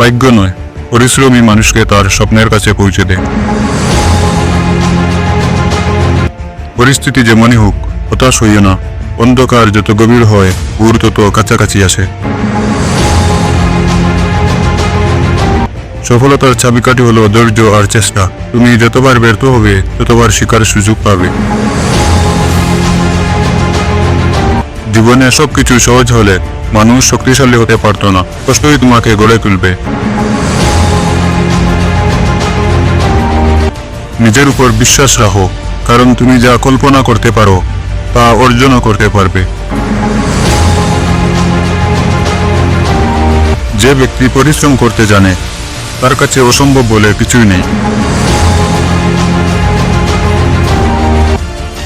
ভাগ্য নয়, পরিশ্রমী মানুষকে তার স্বপ্নের কাছে পৌঁছে দেয়। পরিস্থিতি যেমনই হোক, হতাশ হইও না। অন্ধকার যত গভীর হয়, ভোর তত কাছাকাছি আসে। সফলতার চাবিকাঠি হলো ধৈর্য আর চেষ্টা। তুমি যতবার ব্যর্থ হবে, ততবার শিকার সুযোগ পাবে। জীবনে সবকিছু সহজ হলে মানুষ শক্তিশালী হতে পারত না। কষ্টই তোমাকে গড়ে তুলবে। নিজের উপর বিশ্বাস রাখো, কারণ তুমি যা কল্পনা করতে পারো তা অর্জনও করতে পারবে। যে ব্যক্তি পরিশ্রম করতে জানে, তার কাছে অসম্ভব বলে কিছুই নেই।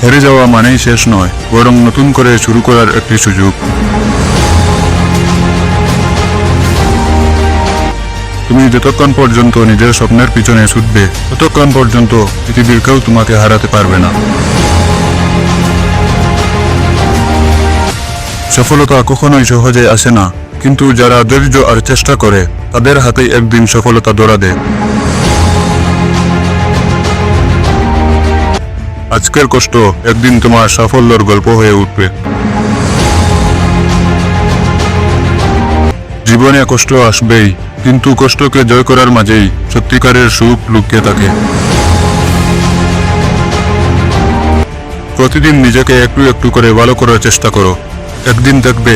হেরে যাওয়া মানেই শেষ নয়, বরং নতুন করে শুরু করার একটি সুযোগ। তুমি যতক্ষণ পর্যন্ত নিজের স্বপ্নের পিছনে ছুটবে, ততক্ষণ পর্যন্ত পৃথিবীর কেউ তোমাকে হারাতে পারবে না। সফলতা কখনোই সহজে আসে না, কিন্তু যারা ধৈর্য আর চেষ্টা করে, তাদের হাতেই একদিন সফলতা ধরা দেয়। আজকের কষ্ট একদিন তোমার সাফল্যের গল্প হয়ে উঠবে। জীবনে কষ্ট আসবেই, কিন্তু কষ্টকে জয় করার মাঝেই সত্যিকারের সুখ লুকিয়ে থাকে। প্রতিদিন নিজেকে একটু একটু করে ভালো করার চেষ্টা করো। একদিন দেখবে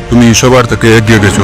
তুমি সবার থেকে এগিয়ে গেছো।